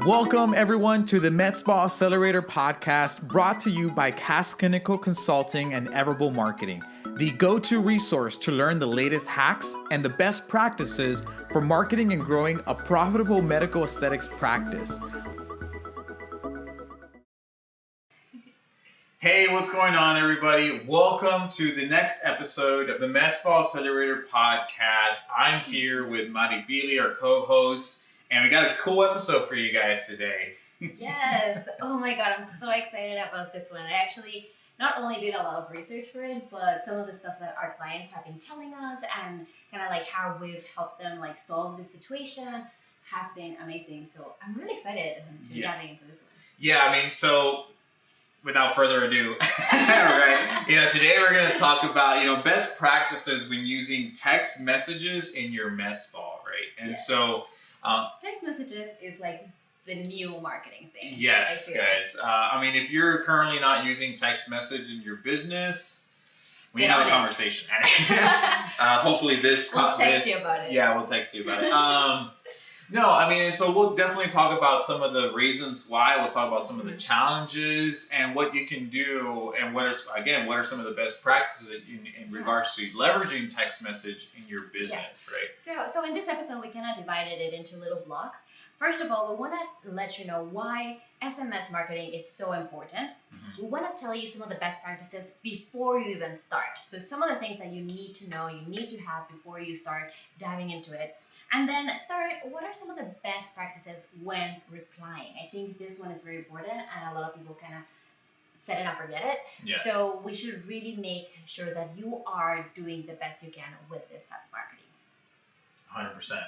Welcome, everyone, to the Med Spa Accelerator Podcast, brought to you by Cass Clinical Consulting and Everable Marketing, the go-to resource to learn the latest hacks and the best practices for marketing and growing a profitable medical aesthetics practice. Hey, what's going on, everybody? Welcome to the next episode of the Med Spa Accelerator Podcast. I'm here with Mari Bili, our co-host, and we got a cool episode for you guys today. Yes. Oh my God, I'm so excited about this one. I actually not only did a lot of research for it, but some of the stuff that our clients have been telling us and kind of like how we've helped them like solve the situation has been amazing. So I'm really excited to diving into this one. Yeah, I mean, so without further ado, right? Today we're going to talk about, best practices when using text messages in your med spa, right? And so text messages is like the new marketing thing. Yes, guys. If you're currently not using text message in your business, we need to have a conversation. Hopefully we'll text you about it. Yeah, we'll text you about it. And so we'll definitely talk about some of the reasons why. We'll talk about some of the challenges and what you can do, and what are some of the best practices in regards to leveraging text message in your business, right? So in this episode, we kind of divided it into little blocks. First of all, we want to let you know why SMS marketing is so important. Mm-hmm. We want to tell you some of the best practices before you even start. So some of the things that you need to know, you need to have before you start diving into it. And then third, what are some of the best practices when replying? I think this one is very important, and a lot of people kind of set it and forget it. Yeah. So we should really make sure that you are doing the best you can with this type of marketing. 100%.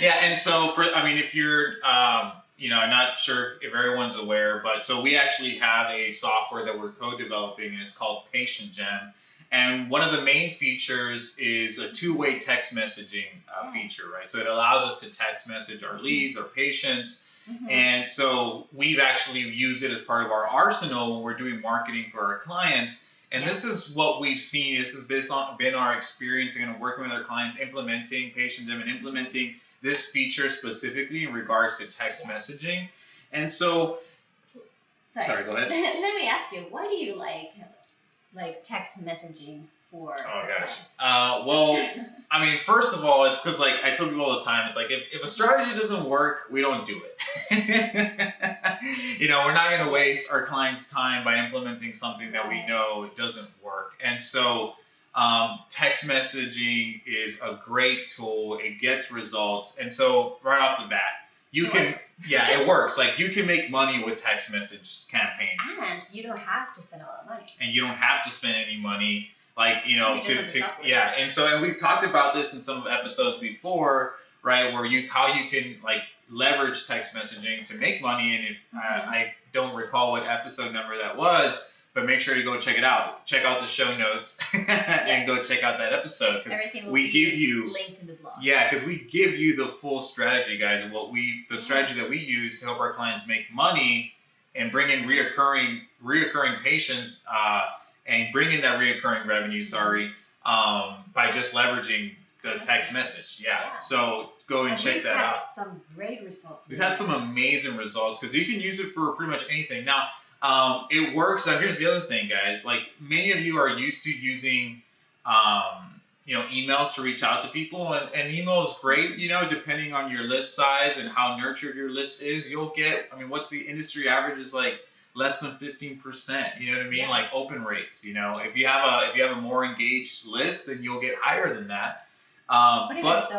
Yeah, and so if you're, I'm not sure if everyone's aware, but so we actually have a software that we're co-developing, and it's called PatientGem. And one of the main features is a two-way text messaging feature, right? So it allows us to text message our leads, our patients. Mm-hmm. And so we've actually used it as part of our arsenal when we're doing marketing for our clients. And this is what we've seen. This has been our experience and working with our clients, implementing PatientGem and implementing this feature specifically in regards to text messaging. And so, sorry, go ahead. Let me ask you, why do you like text messaging for first of all, it's because I tell people all the time, it's like if a strategy doesn't work, we don't do it. We're not going to waste our clients' time by implementing something that we know doesn't work. And so text messaging is a great tool. It gets results. And so right off the bat, it works. You can make money with text message campaigns. And you don't have to spend a lot of money. And you don't have to spend any money. And we've talked about this in some episodes before, right? Where how you can leverage text messaging to make money. And if I don't recall what episode number that was, but make sure to go check it out. Check out the show notes and go check out that episode. Everything will be linked in the blog. Yeah, because we give you the full strategy, guys, and the strategy that we use to help our clients make money and bring in reoccurring patients and bring in that reoccurring revenue. By just leveraging the text message. Yeah. So go and check that out. Some great results. We've had some amazing results because you can use it for pretty much anything. Now, it works. Now, here's the other thing, guys. Many of you are used to using, emails to reach out to people, and email is great. Depending on your list size and how nurtured your list is, you'll get. What's the industry average is less than 15%. You know what I mean? Yeah. Open rates. If you have a more engaged list, then you'll get higher than that. Click rates.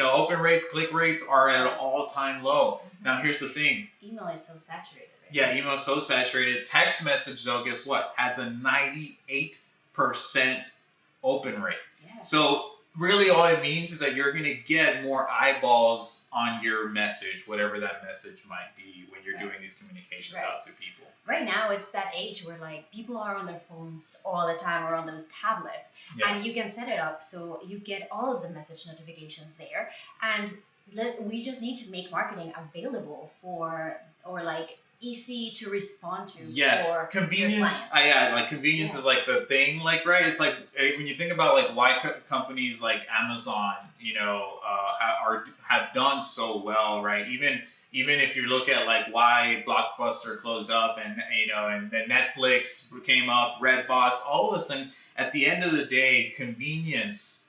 Open rates, click rates are at an all-time low. Mm-hmm. Now, here's the thing. Email is so saturated. Yeah, email is so saturated. Text message, though, guess what? Has a 98% open rate. Yes. So really all it means is that you're going to get more eyeballs on your message, whatever that message might be when you're doing these communications out to people. Right now, it's that age where people are on their phones all the time or on their tablets, and you can set it up so you get all of the message notifications there. And we just need to make marketing available easy to respond to. Yes, for convenience. Your Yeah, like convenience is like the thing. Like, right? It's like when you think about like why companies like Amazon, have done so well, right? Even if you look at like why Blockbuster closed up, and then Netflix came up, Redbox, all those things. At the end of the day, convenience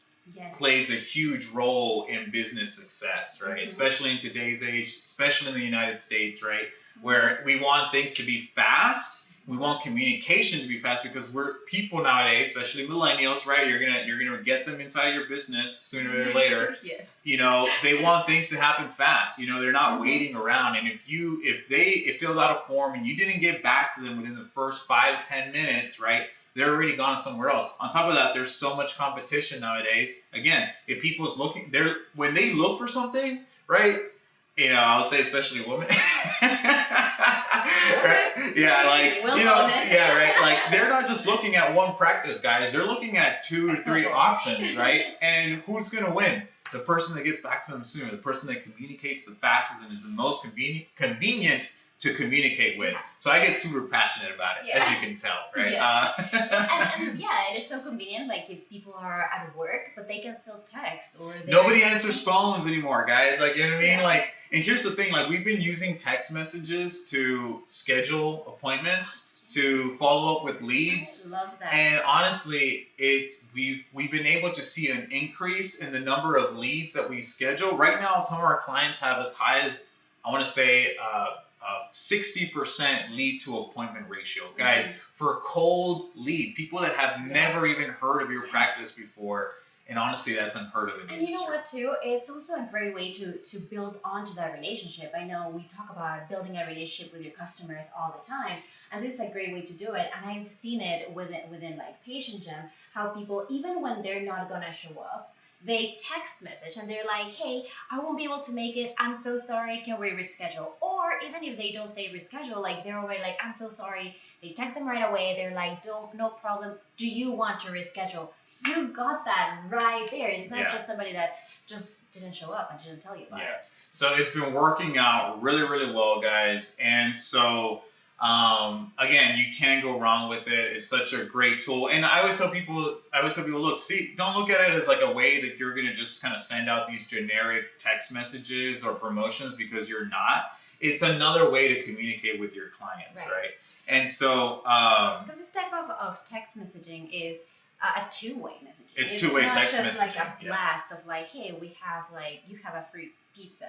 plays a huge role in business success, right? Especially in today's age, especially in the United States, right? Where we want things to be fast, we want communication to be fast because we're people nowadays, especially millennials, right? You're gonna get them inside your business sooner or later. Yes. They want things to happen fast. They're not waiting around. And if they filled out a form and you didn't get back to them within the first 5-10 minutes, right? They're already gone somewhere else. On top of that, there's so much competition nowadays. Again, if people's looking, when they look for something, right? I'll say especially women. Right? Yeah, like yeah, right. Like they're not just looking at one practice, guys. They're looking at 2 or 3 options, right? And who's gonna win? The person that gets back to them sooner, the person that communicates the fastest and is the most convenient to communicate with. So I get super passionate about it, as you can tell, right? And it is so convenient. Like if people are at work, but they can still text or nobody answers phones anymore, guys. Like, you know what I mean? Like, and here's the thing: like, we've been using text messages to schedule appointments, to follow up with leads. Love that. And honestly, we've been able to see an increase in the number of leads that we schedule. Right now, some of our clients have as high as, I want to say, 60% lead to appointment ratio, guys. For cold leads, people that have never even heard of your practice before, and honestly, that's unheard of in the industry. You know industry. what, too? It's also a great way to build onto that relationship. I know we talk about building a relationship with your customers all the time, and this is a great way to do it. And I've seen it within like PatientGem, how people, even when they're not gonna show up, they text message and they're like, hey, I won't be able to make it. I'm so sorry. Can we reschedule? Or even if they don't say reschedule, like they're already like, I'm so sorry. They text them right away. They're like, no problem. Do you want to reschedule? You got that right there. It's not just somebody that just didn't show up and didn't tell you about it. So it's been working out really, really well, guys. And so again, you can't go wrong with it. It's such a great tool. And I always tell people, look, don't look at it as like a way that you're going to just kind of send out these generic text messages or promotions, because you're not. It's another way to communicate with your clients, right? And so, because this type of text messaging is a two-way messaging. It's two-way text messaging. It's not just like a blast of like, hey, you have a free pizza.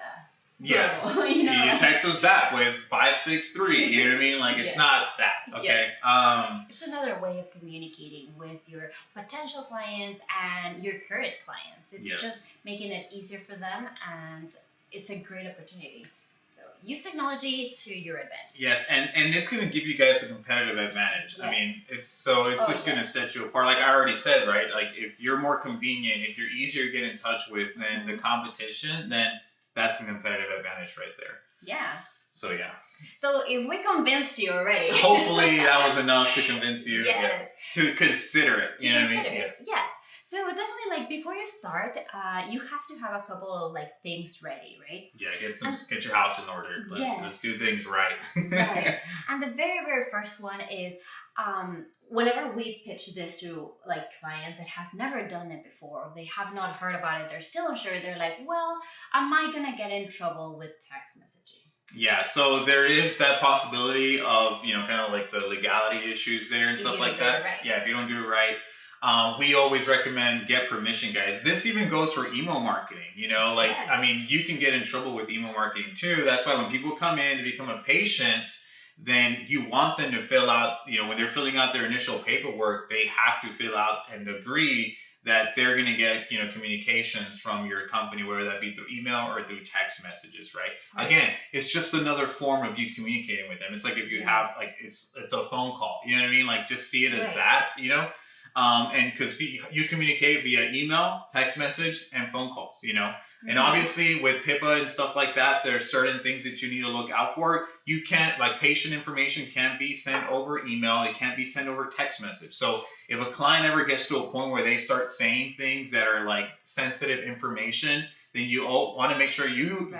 Yeah, you text us back with 563. You know what I mean? Like it's not that. Okay. It's another way of communicating with your potential clients and your current clients. It's just making it easier for them, and it's a great opportunity. So use technology to your advantage. Yes, and it's going to give you guys a competitive advantage. I mean, it's just going to set you apart. Like I already said, right? Like if you're more convenient, if you're easier to get in touch with than the competition, then that's a competitive advantage right there. Yeah. So if we convinced you already. Hopefully that was enough to convince you to consider it. You know what I mean? Yes. So definitely, like before you start, you have to have a couple of like things ready, right? Yeah, get your house in order. Let's do things right. Right. And the very, very first one is whenever we pitch this to like clients that have never done it before, they have not heard about it, they're still unsure, they're like, well, am I gonna get in trouble with text messaging? Yeah, so there is that possibility of, kind of like the legality issues there and stuff like that. Right. Yeah, if you don't do it right. We always recommend get permission, guys. This even goes for email marketing, I mean, you can get in trouble with email marketing too. That's why when people come in to become a patient, then you want them to fill out, when they're filling out their initial paperwork, they have to fill out and agree that they're going to get, communications from your company, whether that be through email or through text messages, right? Again, it's just another form of you communicating with them. It's like if you have, like, it's a phone call, you know what I mean? Like, just see it as that, and because you communicate via email, text message, and phone calls, And obviously with HIPAA and stuff like that, there's certain things that you need to look out for. You can't, like patient information can't be sent over email. It can't be sent over text message. So if a client ever gets to a point where they start saying things that are like sensitive information, then you want to make sure you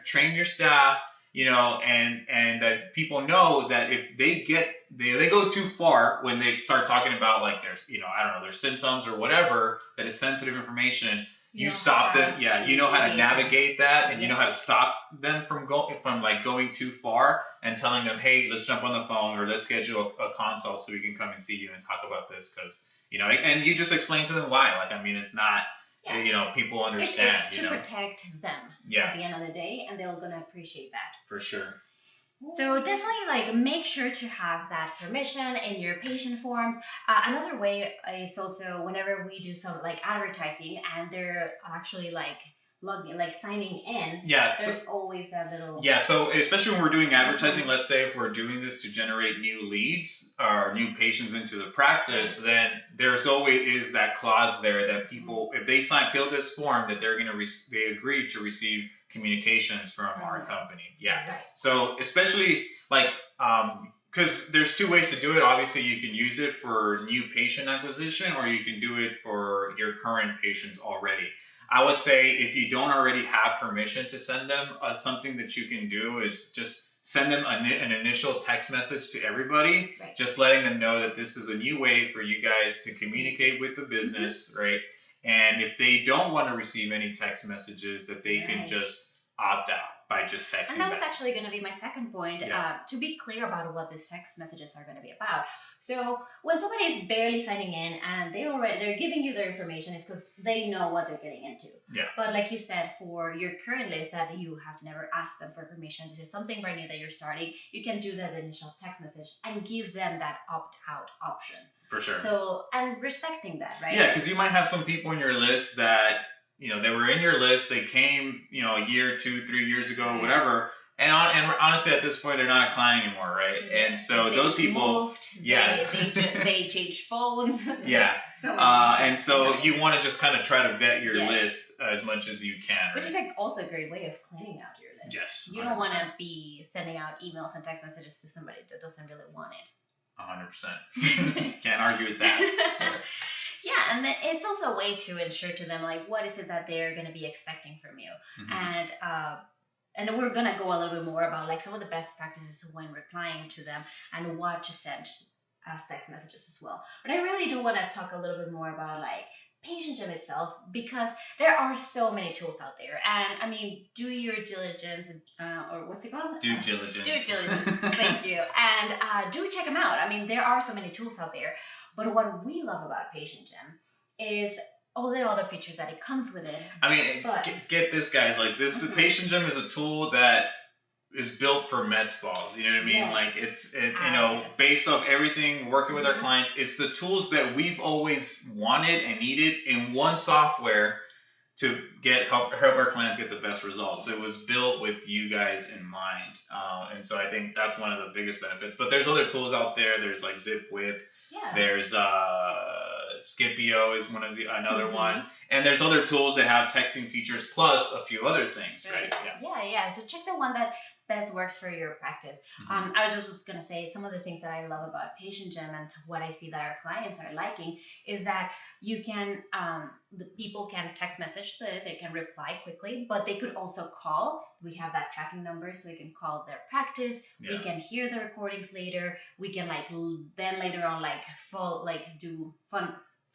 train your staff, and that people know that if they go too far when they start talking about like there's, I don't know, their symptoms or whatever that is sensitive information, you stop them. Yeah, you know how to navigate that, and you know how to stop them from going too far and telling them, hey, let's jump on the phone or let's schedule a consult so we can come and see you and talk about this because and you just explain to them why. Like, I mean, it's not. Yeah. People understand. It's to protect them at the end of the day, and they're gonna appreciate that. For sure. So definitely make sure to have that permission in your patient forms. Another way is also whenever we do some advertising and they're actually logging, signing in. Yeah. There's always that little. Yeah. So especially when we're doing advertising, let's say if we're doing this to generate new leads or new patients into the practice, then there's always that clause there that people, if they fill this form, that they agree to receive communications from our company. Yeah. Right. So especially because there's two ways to do it. Obviously, you can use it for new patient acquisition, or you can do it for your current patients already. I would say if you don't already have permission to send them, something that you can do is just send them an initial text message to everybody, just letting them know that this is a new way for you guys to communicate with the business, right? And if they don't want to receive any text messages, that they can just opt out by just texting. And that was actually going to be my second point, to be clear about what these text messages are going to be about. So when somebody is barely signing in and they're giving you their information, it's because they know what they're getting into. Yeah. But like you said, for your current list that you have never asked them for permission, this is something brand new that you're starting, you can do that initial text message and give them that opt-out option. For sure. So, and respecting that, right? Yeah, because you might have some people in your list that, they were in your list, they came, a year, 2, 3 years ago, whatever. And honestly, at this point, they're not a client anymore, right? Yeah. And so those people, moved, they changed phones. Yeah. And so you want to just kind of try to vet your list as much as you can. Right? Which is also a great way of cleaning out your list. Yes. 100%. You don't want to be sending out emails and text messages to somebody that doesn't really want it. 100%. Can't argue with that. Yeah, and then it's also a way to ensure to them what is it that they're going to be expecting from you, and we're going to go a little bit more about some of the best practices when replying to them and what to send as text messages as well. But I really do want to talk a little bit more about PatientGem itself, because there are so many tools out there, and I mean, do your diligence, or what's it called? Due diligence. Due diligence. Thank you. And do check them out. I mean, there are so many tools out there. But what we love about PatientGem is all the other features that it comes with it. I mean, get this, guys. PatientGem is a tool that is built for med spas. You know what I mean? Yes. It's based off everything, working with our clients. It's the tools that we've always wanted and needed in one software to help our clients get the best results. It was built with you guys in mind. And so I think that's one of the biggest benefits. But there's other tools out there. There's ZipWhip. Yeah. There's Skipio is another one. And there's other tools that have texting features plus a few other things, right? Yeah. So check the one that best works for your practice. I was going to say some of the things that I love about PatientGem and what I see that our clients are liking is that you can, the people can text message, they can reply quickly, but they could also call. We have that tracking number, so we can call their practice. Yeah. We can hear the recordings later. We can then later on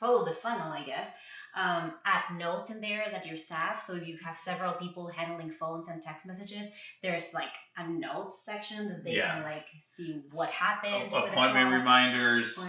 follow the funnel, I guess. Add notes in there that your staff, so if you have several people handling phones and text messages, there's a notes section that they can see what happened. Appointment reminders, so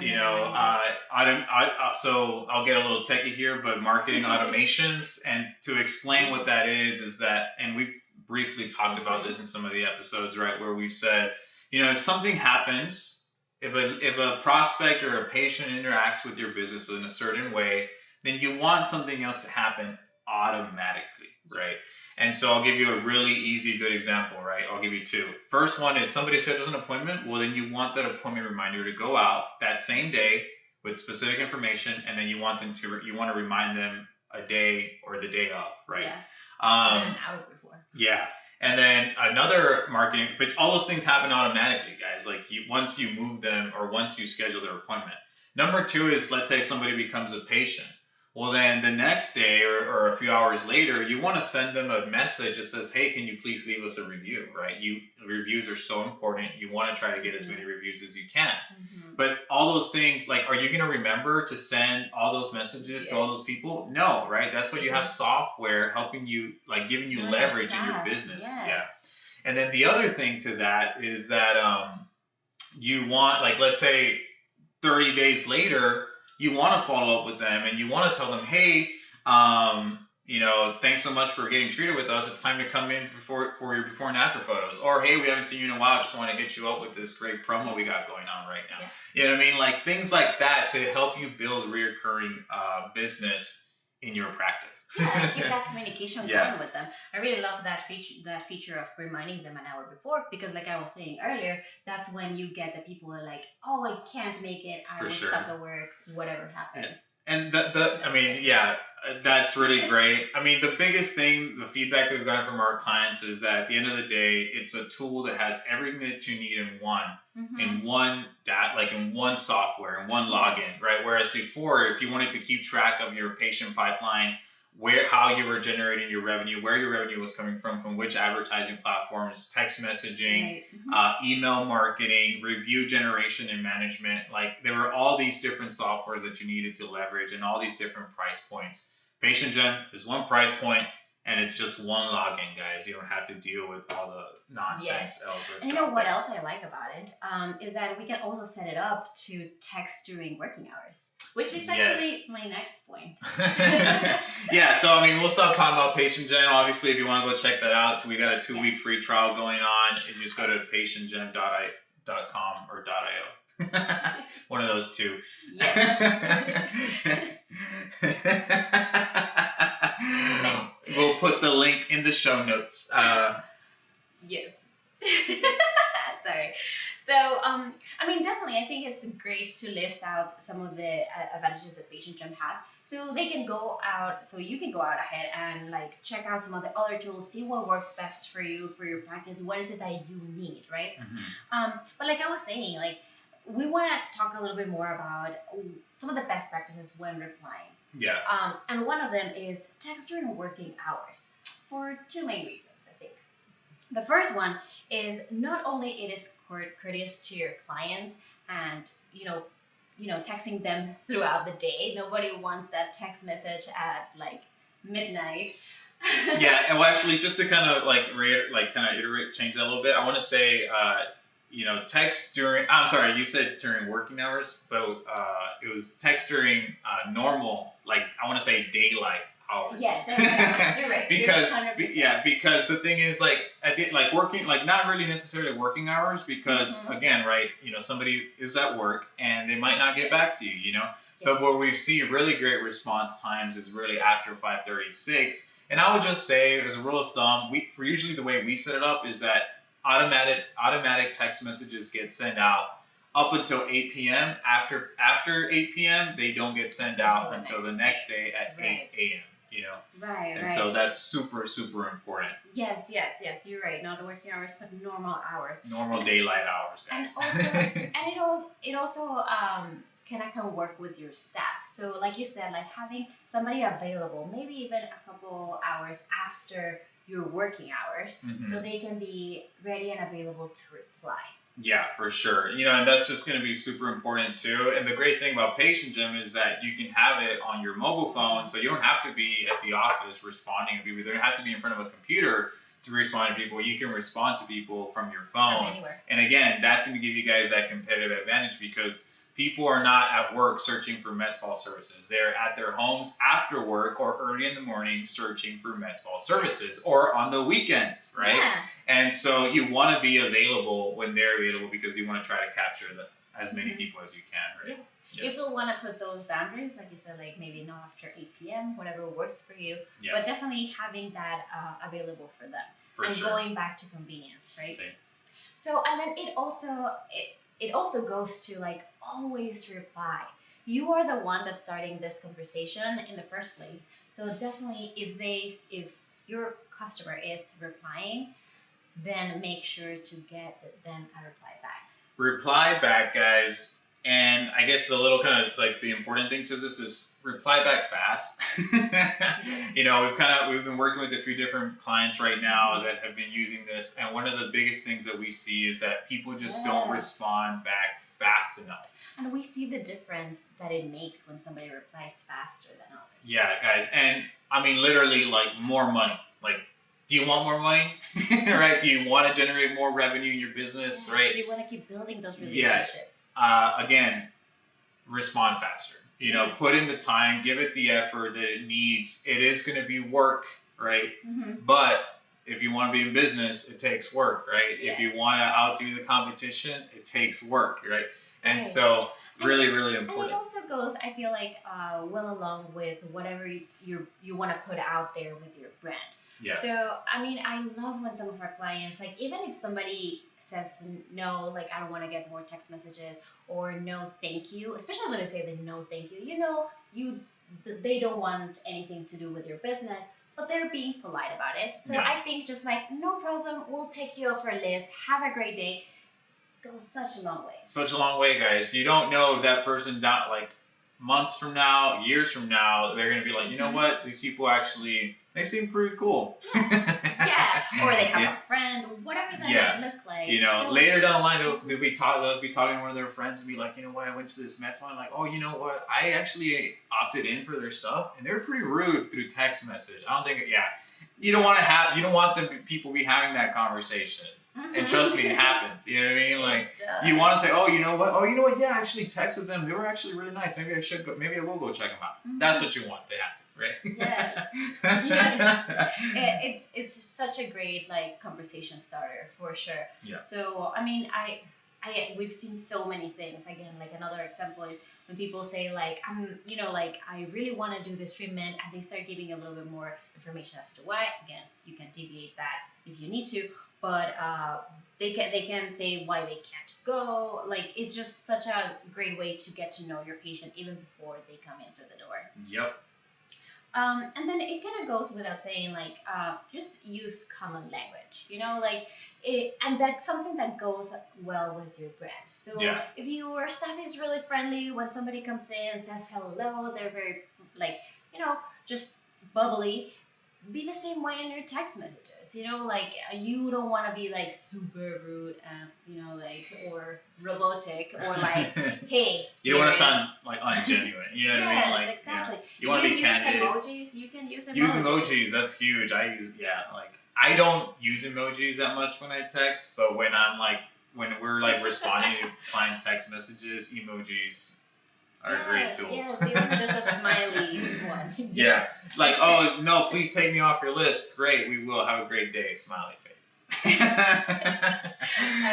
I'll get a little techie here, but marketing automations, and to explain what that is that, and we've briefly talked about this in some of the episodes, right, where we've said, if something happens, if a prospect or a patient interacts with your business in a certain way, then you want something else to happen automatically, right? And so I'll give you a really easy, good example, right? I'll give you two. First one is somebody schedules an appointment. Well, then you want that appointment reminder to go out that same day with specific information, and then you want to remind them a day or the day of, right? Yeah. An hour before. Yeah. And then another marketing, but all those things happen automatically, guys. Once you move them or once you schedule their appointment. Number two is, let's say somebody becomes a patient. Well, then the next day or a few hours later, you want to send them a message that says, "Hey, can you please leave us a review?" Right? Reviews are so important. You want to try to get as many reviews as you can. But all those things, like, are you going to remember to send all those messages to all those people? No, right? That's why you have software helping you, like giving you leverage in your business. Yes. Yeah. And then the other thing to that is that you want, like, let's say 30 days later, you want to follow up with them and you want to tell them, "Hey, thanks so much for getting treated with us. It's time to come in for your before and after photos." Or, "Hey, we haven't seen you in a while. Just want to hit you up with this great promo we got going on right now." Yeah. You know what I mean? Like things like that to help you build reoccurring business in your practice. Yeah, keep that communication going with them. I really love that feature of reminding them an hour before, because like I was saying earlier, that's when you get the people who are like, "Oh, I can't make it. I was stuck at work. Whatever happened." And that's really great. I mean, the biggest thing, the feedback that we've gotten from our clients is that at the end of the day, it's a tool that has everything that you need in one software, in one login, right? Whereas before, if you wanted to keep track of your patient pipeline, how you were generating your revenue, where your revenue was coming from which advertising platforms, text messaging, email marketing, review generation and management. Like there were all these different softwares that you needed to leverage and all these different price points. PatientGem is one price point and it's just one login, guys. You don't have to deal with all the nonsense else. And you know what else I like about it is that we can also set it up to text during working hours, which is actually my next point. Yeah, so I mean, we'll stop talking about PatientGem. Obviously, if you want to go check that out, we got a 2-week free trial going on. You just go to patientgem.com or .io. One of those two. Yes. We'll put the link in the show notes. Yes. Sorry. So, I mean, definitely, I think it's great to list out some of the advantages that PatientGem has. So they can go out, so you can go out ahead and like check out some of the other tools, see what works best for you, for your practice. What is it that you need, right? But like I was saying, like we want to talk a little bit more about some of the best practices when replying. Yeah. And one of them is text during working hours for 2 main reasons, I think. The first one is not only it is courteous to your clients and, texting them throughout the day. Nobody wants that text message at like midnight. Yeah, and well, actually, just to kind of change that a little bit, I want to say, text during, I'm sorry, you said during working hours, but it was text during normal, like I want to say daylight hours. Yeah, daylight hours. You're right. Because the thing is, like, I think like working, like not really necessarily working hours, because again, right, somebody is at work and they might not get back to you, But where we see really great response times is really after 5:36. And I would just say, as a rule of thumb, for usually the way we set it up is that automatic text messages get sent out up until 8 p.m. After 8 p.m., they don't get sent out until the next day at 8 a.m. Right. And so that's super, super important. Yes. You're right. Not the working hours, but normal hours. Normal daylight hours, guys. And it also can work with your staff. So like you said, like having somebody available, maybe even a couple hours after your working hours, so they can be ready and available to reply. Yeah, for sure. And that's just going to be super important too. And the great thing about PatientGem is that you can have it on your mobile phone, so you don't have to be at the office responding to people. You don't have to be in front of a computer to respond to people. You can respond to people from your phone. From anywhere. And again, that's going to give you guys that competitive advantage, because people are not at work searching for Med Spa services. They're at their homes after work or early in the morning searching for Med Spa services, or on the weekends, right? Yeah. And so you want to be available when they're available, because you want to try to capture as many people as you can, right? Yeah. You still want to put those boundaries, like you said, like maybe not after 8 p.m., whatever works for you, but definitely having that available for them. Going back to convenience, right? Same. So, and then it also goes to like always reply. You are the one that's starting this conversation in the first place. So definitely if your customer is replying, then make sure to get them a reply back. Reply back, guys. And I guess the little kind of like the important thing to this is reply back fast. We've been working with a few different clients right now that have been using this, and one of the biggest things that we see is that people just don't respond back fast enough. And we see the difference that it makes when somebody replies faster than others. Yeah, guys, and I mean literally like more money. Like, do you want more money? Right? Do you want to generate more revenue in your business? Yes, right? Do you want to keep building those relationships? Again, respond faster. Put in the time, give it the effort that it needs. It is going to be work, right? Mm-hmm. But if you want to be in business, it takes work, right? Yes. If you want to outdo the competition, it takes work, right? And so really, really important. And it also goes, I feel like, well along with whatever you want to put out there with your brand. Yeah. So, I mean, I love when some of our clients, like, even if somebody says no, like, I don't want to get more text messages, or no thank you, especially when they say the no thank you, they don't want anything to do with your business, but they're being polite about it. So I think just like, no problem, we'll take you off our list, have a great day, goes such a long way. Such a long way, guys. You don't know if that person, not like months from now, years from now, they're going to be like, you know what, these people actually, they seem pretty cool. Yeah, or they have a friend, whatever that might look like. Later down the line, they'll be talking to one of their friends and be like, you know what, I went to this Med Spa, and like, oh, you know what, I actually opted in for their stuff, and they're pretty rude through text message. I don't think, you don't want the people be having that conversation. And trust me, it happens. You know what I mean? Like, you want to say, oh, you know what? Yeah, I actually texted them. They were actually really nice. Maybe I will go check them out. Mm-hmm. That's what you want to happen, right? Yes. It's such a great conversation starter for sure. Yeah. So I mean, we've seen so many things. Again, like another example is when people say I really want to do this treatment, and they start giving a little bit more information as to why. Again, you can deviate that if you need to. But they can say why they can't go. Like, it's just such a great way to get to know your patient even before they come in through the door. Yep. And then it kind of goes without saying, just use common language, and that's something that goes well with your brand. So if your staff is really friendly, when somebody comes in and says hello, they're very, just bubbly, be the same way in your text messages. You don't want to be super rude, or robotic, or hey. You don't want to sound ungenuine. You know what I mean? Exactly. You want to be candid. You can use emojis. Use emojis. That's huge. I don't use emojis that much when I text, but when I'm when we're responding to clients' text messages, emojis are a great tool. Yes, even just a smiley one. Yeah. Oh, no, please take me off your list. Great, we will. Have a great day. Smiley face. I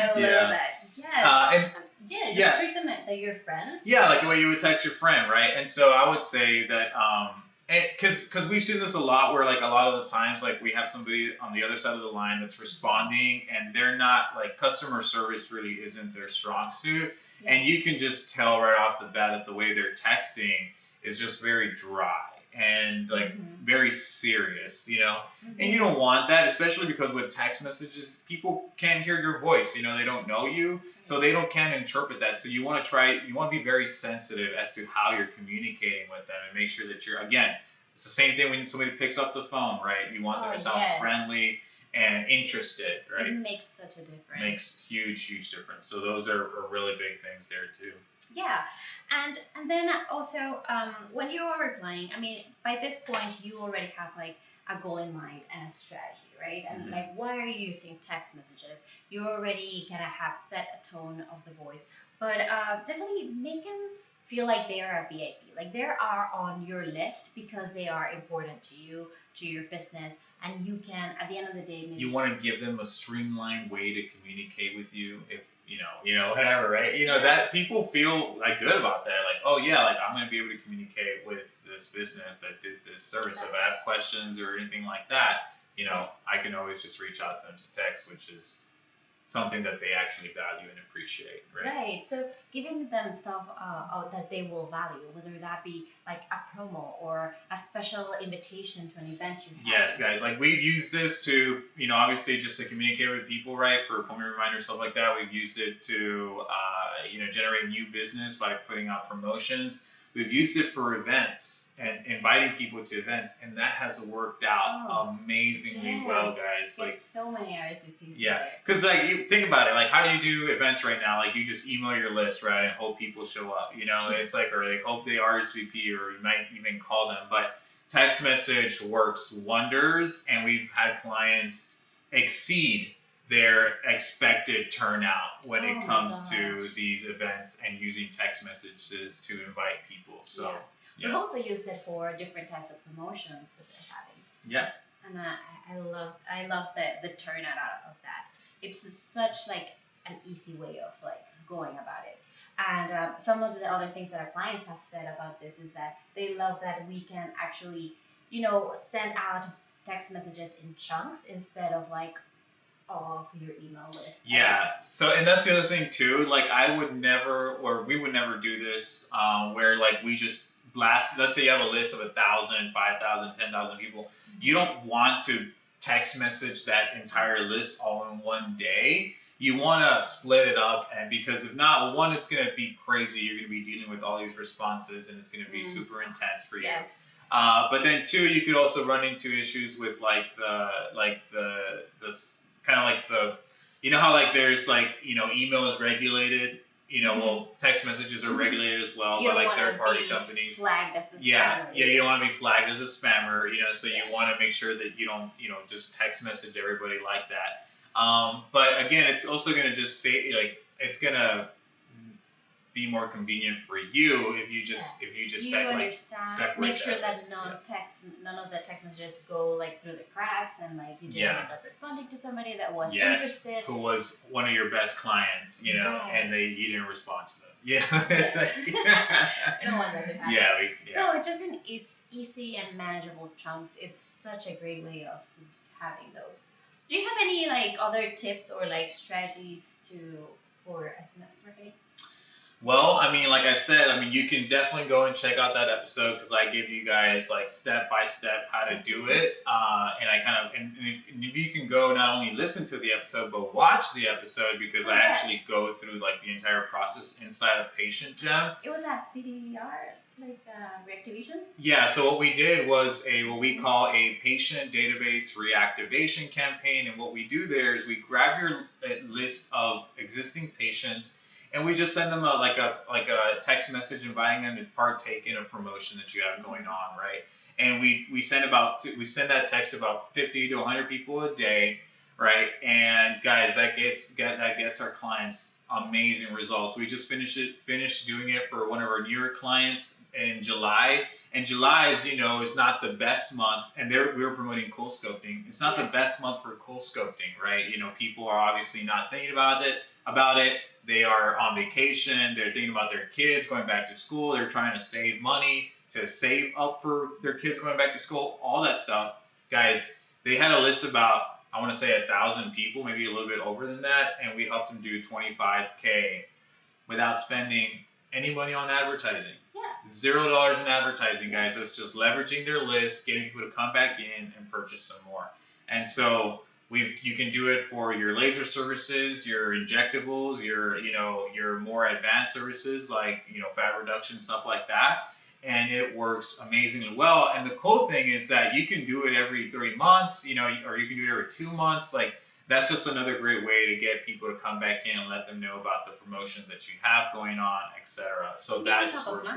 love that. Yes. Just treat them like your friends. Yeah, like the way you would text your friend, right? And so I would say that, because we've seen this a lot where, a lot of the times, we have somebody on the other side of the line that's responding, and they're not, customer service really isn't their strong suit. Yeah. And you can just tell right off the bat that the way they're texting is just very dry and very serious, and you don't want that, especially because with text messages, people can't hear your voice, they don't know you, so they can't interpret that. So you want to be very sensitive as to how you're communicating with them, and make sure that it's the same thing when somebody picks up the phone, right? You want them to sound friendly and interested, right? It makes such a difference. Makes huge difference. So those are really big things there too. Yeah, and then also when you are replying, I mean, by this point you already have a goal in mind and a strategy, right? And why are you using text messages? You already kind of have set a tone of the voice, but definitely make them feel like they are a VIP, they are on your list because they are important to you, to your business. And you can, at the end of the day, you want to give them a streamlined way to communicate with you. If whatever, right? That people feel good about that. I'm going to be able to communicate with this business that did this service. If I have questions or anything like that, I can always just reach out to them to text, which is something that they actually value and appreciate, right? Right. So giving them stuff that they will value, whether that be a promo or a special invitation to an event you have. Yes, guys. We've used this to, obviously just to communicate with people, right? For appointment reminders, stuff like that. We've used it to generate new business by putting out promotions. We've used it for events and inviting people to events, and that has worked out amazingly well, guys. Like so many RSVPs. Yeah, because like you think about it, like how do you do events right now? Like you just email your list, right, and hope people show up. It's like, or they hope they RSVP, or you might even call them. But text message works wonders, and we've had clients exceed their expected turnout when it comes to these events and using text messages to invite people. So we've also used it for different types of promotions that they're having. Yeah. And I love the turnout out of that. It's such like an easy way of like going about it. And some of the other things that our clients have said about this is that they love that we can actually, send out text messages in chunks instead of like all of your email list. Yeah. So, and that's the other thing too. Like we would never do this where like we just blast. Let's say you have a list of 1,000, 5,000, 10,000 people. Mm-hmm. You don't want to text message that entire list all in one day. You want to split it up, and because if not, one, it's going to be crazy. You're going to be dealing with all these responses, and it's going to be super intense for you. Yes. But then two, you could also run into issues with like the kind of like how like there's like email is regulated, well, text messages are regulated as well by like third party companies. Flagged as a spammer. Yeah, you don't want to be flagged as a spammer, so you want to make sure that you don't just text message everybody like that. But again, it's also going to just say like it's going to be more convenient for you if you just separate. Make sure that none of the text messages go like through the cracks, and like you didn't end up responding to somebody that was interested, who was one of your best clients, and you didn't respond to them. Yeah, I don't want that to happen. Yeah. So just in easy and manageable chunks, it's such a great way of having those. Do you have any like other tips or like strategies for SMS marketing? Well, I mean, like I said, you can definitely go and check out that episode because I give you guys like step by step how to do it. And I kind of, and if you can go not only listen to the episode, but watch the episode because I actually go through like the entire process inside of PatientGem. It was at PDR, like reactivation? Yeah, so what we did was what we call a patient database reactivation campaign. And what we do there is we grab your list of existing patients, and we just send them a text message inviting them to partake in a promotion that you have going on, right? And we send that text to about 50 to 100 people a day, right? And guys, that gets our clients amazing results. We just finished doing it for one of our newer clients in July. And July is not the best month, and we were promoting cool scoping. It's not the best month for cool scoping, right? People are obviously not thinking about it. They are on vacation. They're thinking about their kids going back to school. They're trying to save money to save up for their kids going back to school, all that stuff. Guys, they had a list about, I want to say 1,000 people, maybe a little bit over than that. And we helped them do $25K without spending any money on advertising. Yeah. $0 in advertising, guys. That's just leveraging their list, getting people to come back in and purchase some more. And so you can do it for your laser services, your injectables, your more advanced services like fat reduction, stuff like that, and it works amazingly well. And the cool thing is that you can do it every 3 months, or you can do it every 2 months. Like that's just another great way to get people to come back in and let them know about the promotions that you have going on, etc. So that just works.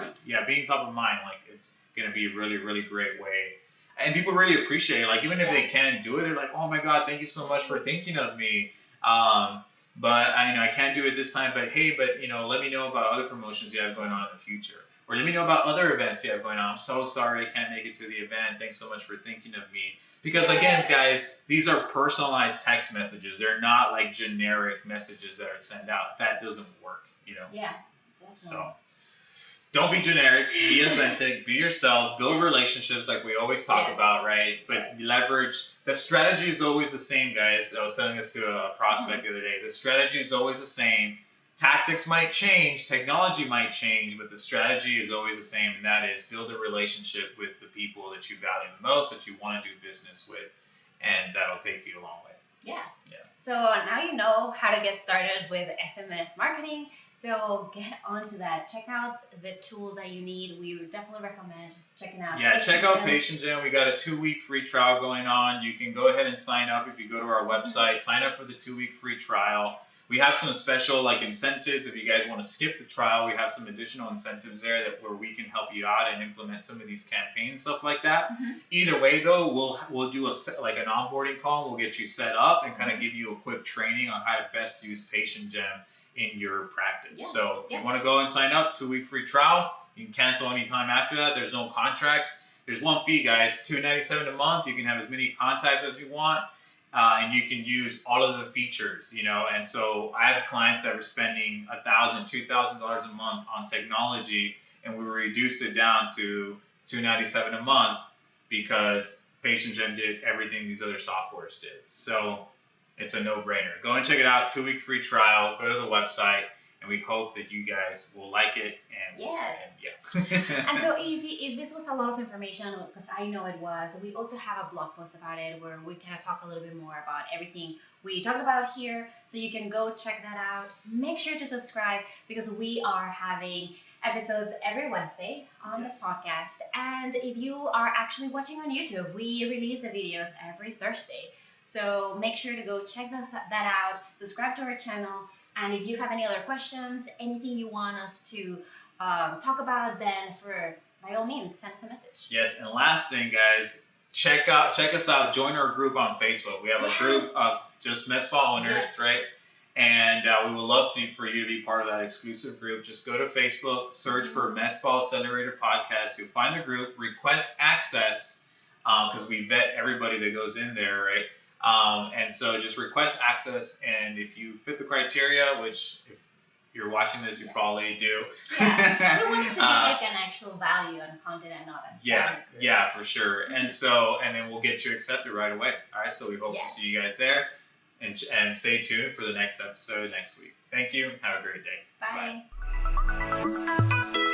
Being top of mind, like it's going to be a really, really great way. And people really appreciate it. Like, even if they can't do it, they're like, oh my God, thank you so much for thinking of me. But I can't do it this time, but hey, let me know about other promotions you have going on in the future. Or let me know about other events you have going on. I'm so sorry I can't make it to the event. Thanks so much for thinking of me. Because again, guys, these are personalized text messages. They're not like generic messages that are sent out. That doesn't work, Yeah, definitely. So don't be generic, be authentic, be yourself, build relationships like we always talk about, right? But leverage, the strategy is always the same, guys. I was telling this to a prospect the other day. The strategy is always the same. Tactics might change, technology might change, but the strategy is always the same, and that is build a relationship with the people that you value the most, that you want to do business with, and that'll take you a long way. Yeah. Yeah. So now you know how to get started with SMS marketing. So get onto that. Check out the tool that you need. We would definitely recommend checking out. Yeah, check out PatientGem. PatientGem. We got a 2-week free trial going on. You can go ahead and sign up if you go to our website. Sign up for the 2-week free trial. We have some special incentives. If you guys want to skip the trial, we have some additional incentives there where we can help you out and implement some of these campaigns, stuff like that. Either way, though, we'll do an onboarding call. We'll get you set up and kind of give you a quick training on how to best use PatientGem in your practice. Yeah. So if you want to go and sign up, 2-week free trial. You can cancel anytime after that. There's no contracts. There's one fee, guys, $297 a month. You can have as many contacts as you want. And you can use all of the features, and so I have clients that were spending $1,000, $2,000 a month on technology, and we reduced it down to $297 a month because PatientGem did everything these other softwares did. So it's a no-brainer. Go and check it out. 2-week free trial. Go to the website, and we hope that you guys will like it. And Yes. yeah. And so if this was a lot of information, because I know it was, we also have a blog post about it where we kind of talk a little bit more about everything we talked about here. So you can go check that out. Make sure to subscribe because we are having episodes every Wednesday on the podcast. And if you are actually watching on YouTube, we release the videos every Thursday. So make sure to go check that out, subscribe to our channel. And if you have any other questions, anything you want us to talk about, then by all means, send us a message. Yes, and last thing, guys, check us out. Join our group on Facebook. We have a group of just Med Spa owners, right? And we would love for you to be part of that exclusive group. Just go to Facebook, search for Med Spa Accelerator Podcast. You'll find the group. Request access because we vet everybody that goes in there, right? And so just request access, and if you fit the criteria, which if you're watching this, you probably do. Yeah, we want it to be like an actual value and content and not a spam. Yeah, for sure. And then we'll get you accepted right away. All right, so we hope to see you guys there, and stay tuned for the next episode next week. Thank you. Have a great day. Bye.